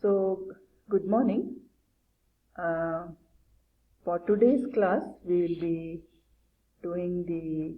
So, good morning. For today's class, we will be doing the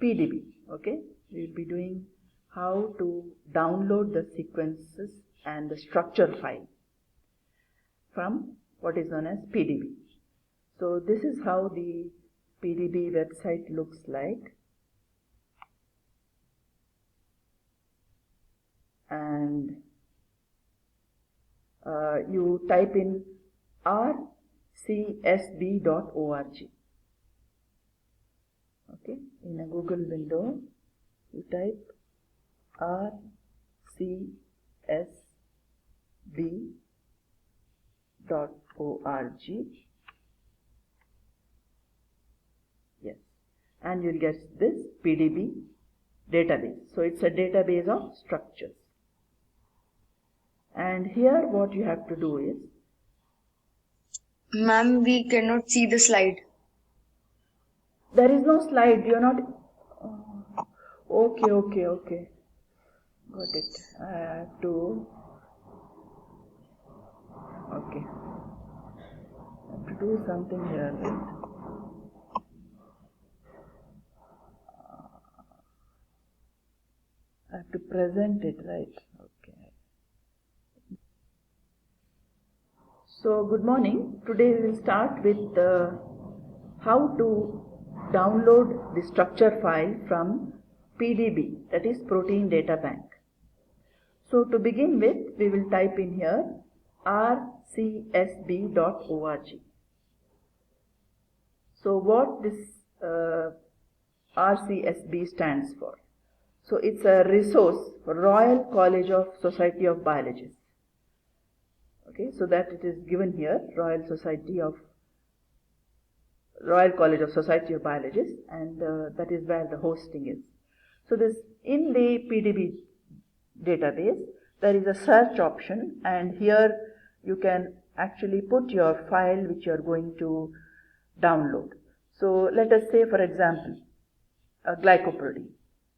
PDB. Okay, we will be doing how to download the sequences and the structure file from what is known as PDB. So, this is how the PDB website looks like. And you type in rcsb.org. Okay, in a Google window, you type rcsb.org. Yes, and you'll get this PDB database. So it's a database of structures. And here what you have to do is, Ma'am, we cannot see the slide. there is no slide, you're not, okay, got it. I have to, okay, I have to do something here, right? I have to present it, right? Okay. So, good morning. Today we will start with how to download the structure file from PDB, that is Protein Data Bank. So, to begin with, we will type in here rcsb.org. So, what this RCSB stands for? So, it's a resource for Royal College of Society of Biologists. Okay, so that it is given here, Royal College of Society of Biologists, and that is where the hosting is. So this, in the PDB database, there is a search option, and here you can actually put your file which you are going to download. So let us say, for example, a glycoprotein.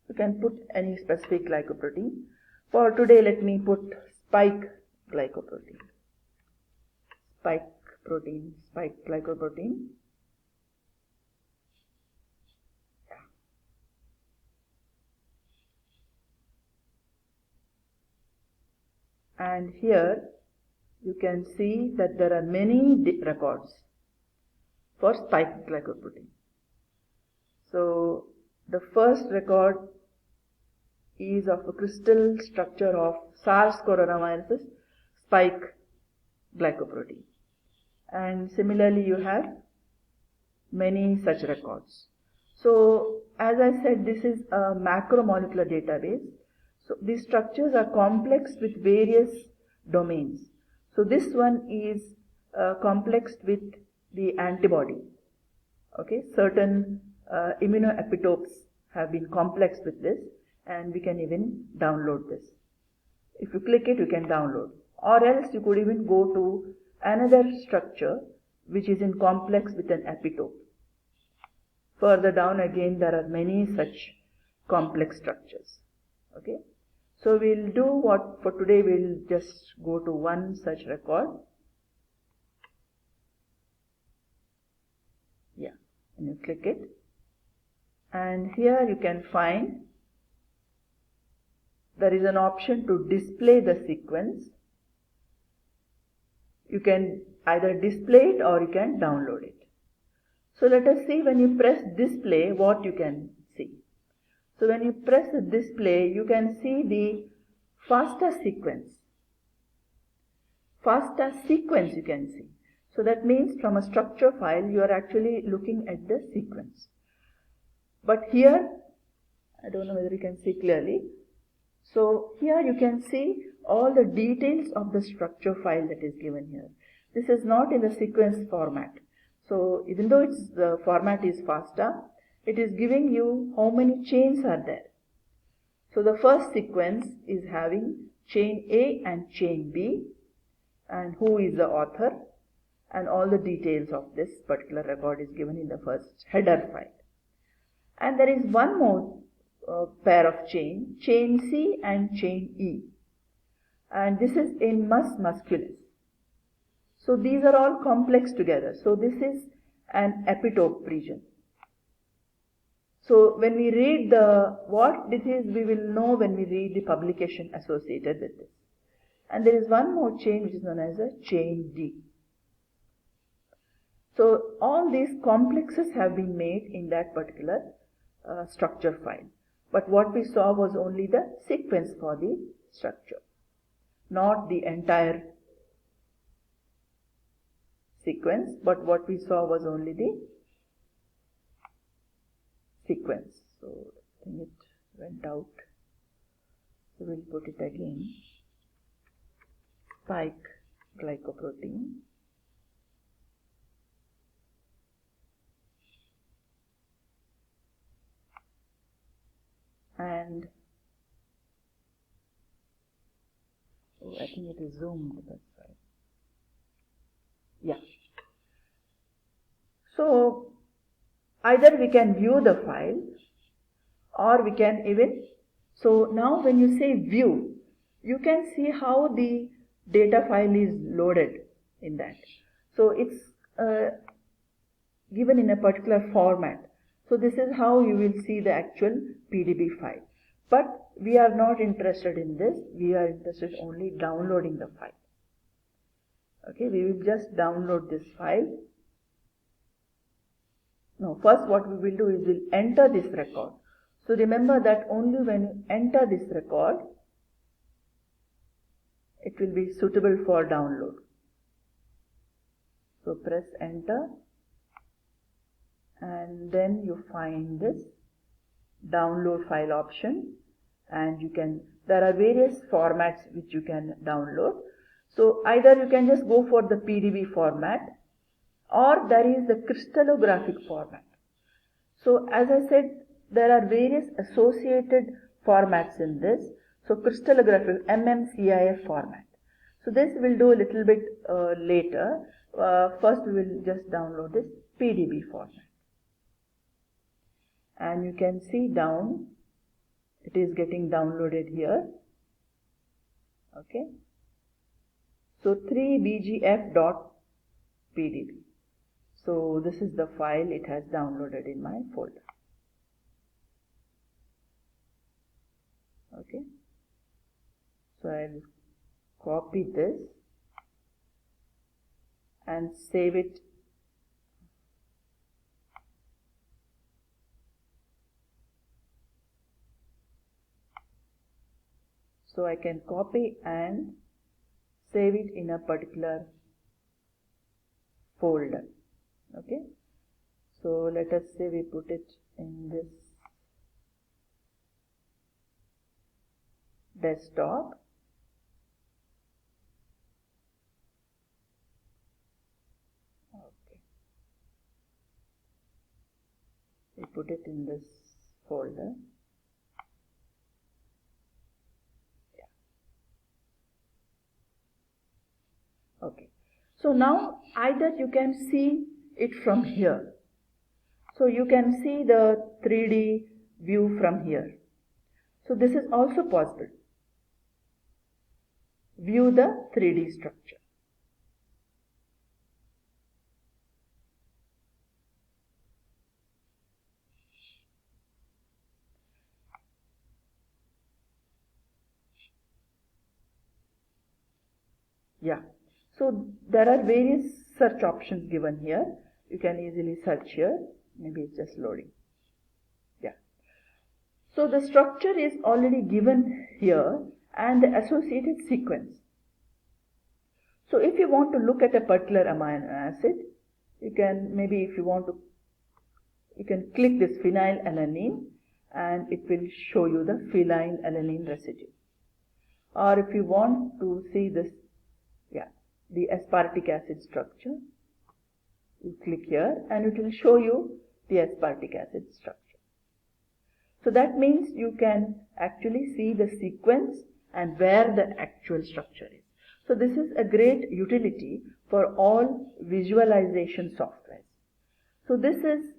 You can put any specific glycoprotein. For today, let me put spike glycoprotein. Spike glycoprotein. And here you can see that there are many records for spike glycoprotein. So the first record is of a crystal structure of SARS coronavirus spike glycoprotein. And similarly you have many such records. So as I said, this is a macromolecular database. So these structures are complex with various domains. So this one is complex with the antibody. Okay, certain immunoepitopes have been complex with this, and we can even download this. If you click it, you can download. Or else you could even go to another structure which is in complex with an epitope. Further down again, there are many such complex structures. Okay, so we'll do what for today. We'll just go to one such record. Yeah, and you click it, and here you can find there is an option to display the sequence. You can either display it or you can download it. So let us see, when you press display, what you can see. So when you press the display, you can see the FASTA sequence. FASTA sequence you can see. So that means from a structure file, you are actually looking at the sequence. But here, I don't know whether you can see clearly. So here you can see all the details of the structure file that is given here. This is not in the sequence format. So even though the format is FASTA, it is giving you how many chains are there. So the first sequence is having chain A and chain B, and who is the author, and all the details of this particular record is given in the first header file. And there is one more pair of chain C and chain E. and this is in mus musculus. So these are all complex together. So this is an epitope region. So when we read what this is, we will know when we read the publication associated with this. And there is one more chain which is known as a chain D. So all these complexes have been made in that particular structure file. But what we saw was only the sequence for the structure, not the entire sequence, but what we saw was only the sequence. So I think it went out. So we'll put it again. Spike glycoprotein. And I think it is zoomed, that's right. Yeah. So either we can view the file or we can even, so now when you say view, you can see how the data file is loaded in that. So it's given in a particular format. So this is how you will see the actual PDB file. But we are not interested in this. We are interested only downloading the file. Okay, we will just download this file. Now first what we will do is we'll enter this record. So remember that only when you enter this record, it will be suitable for download. So press enter and then you find this download file option, and you can, there are various formats which you can download. So either you can just go for the PDB format, or there is the crystallographic format. So as I said, there are various associated formats in this. So crystallographic MMCIF format. So this we'll do a little bit later. First we will just download this PDB format. And you can see down, it is getting downloaded here. Okay. So 3bgf.pdb. So this is the file it has downloaded in my folder. Okay. So I'll copy this and save it. So I can copy and save it in a particular folder. Okay. So let us say we put it in this desktop. Okay. We put it in this folder. Okay. So now either you can see it from here. So you can see the 3D view from here. So this is also possible. View the 3D structure. Yeah. So there are various search options given here. You can easily search here. Maybe it's just loading. Yeah. So the structure is already given here and the associated sequence. So if you want to look at a particular amino acid, you can, maybe if you want to, you can click this phenylalanine and it will show you the phenylalanine residue. Or if you want to see this, the aspartic acid structure, you click here and it will show you the aspartic acid structure. So that means you can actually see the sequence and where the actual structure is. So this is a great utility for all visualization software. So this is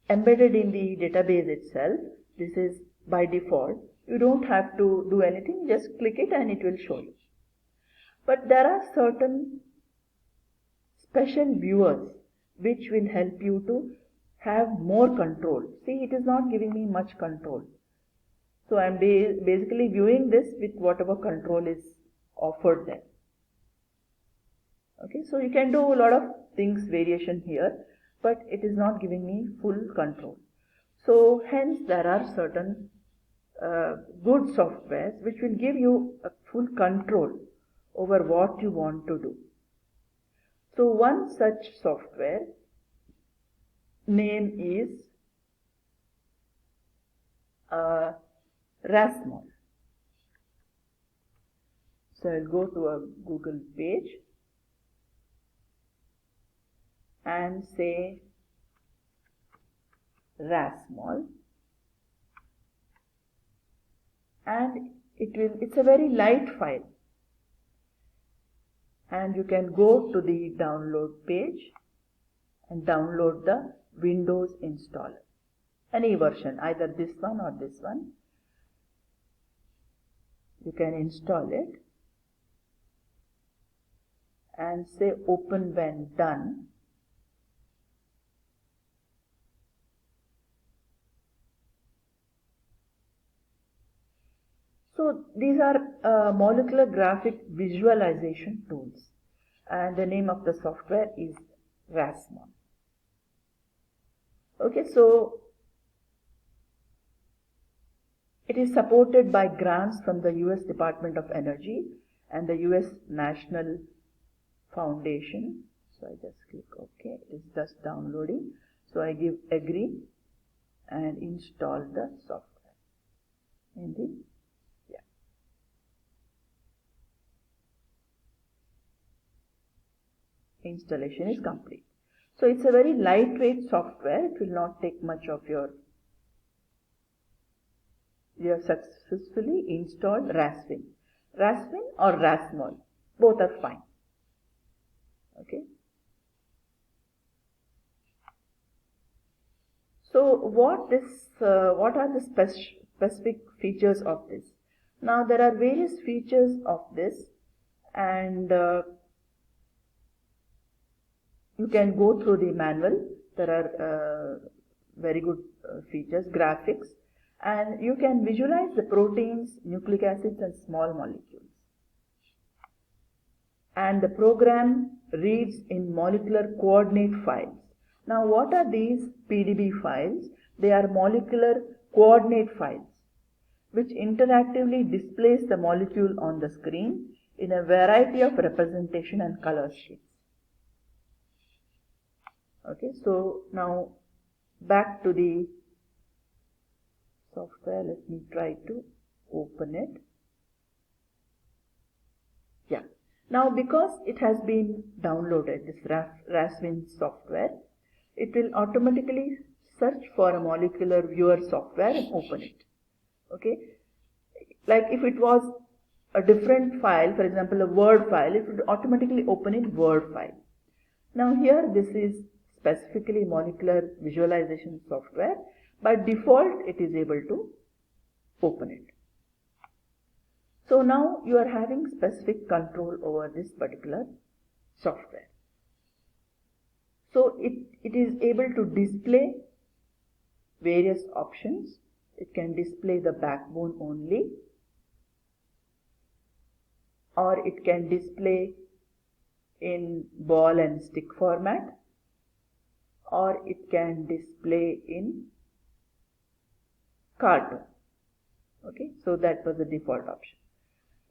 embedded in the database itself. This is by default. You don't have to do anything, just click it and it will show you. But there are certain special viewers which will help you to have more control. See, it is not giving me much control. So I am basically viewing this with whatever control is offered there. Okay, so you can do a lot of things, variation here, but it is not giving me full control. So hence there are certain good softwares which will give you a full control over what you want to do. So one such software name is Rasmol. So I'll go to a Google page and say Rasmol, and it's a very light file, and you can go to the download page and download the Windows installer, any version, either this one or this one. You can install it and say open when done. So these are molecular graphic visualization tools, and the name of the software is Rasmol. Okay, so it is supported by grants from the US Department of Energy and the US National Foundation. So I just click OK. It is just downloading. So I give agree and install the software. Installation is complete. So it's a very lightweight software. It will not take much of your. You have successfully installed Raswin. Raswin or Rasmol, both are fine. Okay. So what are the specific features of this? Now there are various features of this, and you can go through the manual. There are very good features, graphics, and you can visualize the proteins, nucleic acids and small molecules. And the program reads in molecular coordinate files. Now what are these PDB files? They are molecular coordinate files which interactively displays the molecule on the screen in a variety of representation and color sheets. Okay, so now back to the software. Let me try to open it. Yeah. Now because it has been downloaded, this Raswin software, it will automatically search for a molecular viewer software and open it. Okay. Like if it was a different file, for example a Word file, it would automatically open in Word file. Now here this is specifically molecular visualization software. By default it is able to open it. So now you are having specific control over this particular software. So it is able to display various options. It can display the backbone only, or it can display in ball and stick format, or it can display in cartoon. Okay, so that was the default option.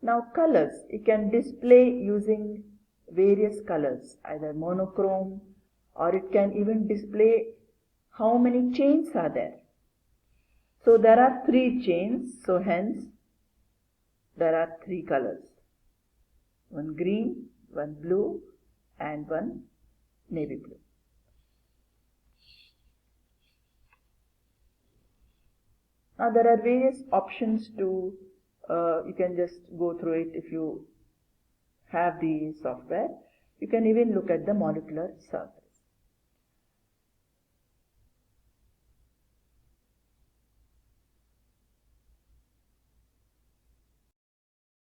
Now colors, it can display using various colors, either monochrome, or it can even display how many chains are there. So there are 3 chains, so hence there are 3 colors. One green, one blue and one navy blue. Now there are various options to, you can just go through it if you have the software. You can even look at the molecular circle.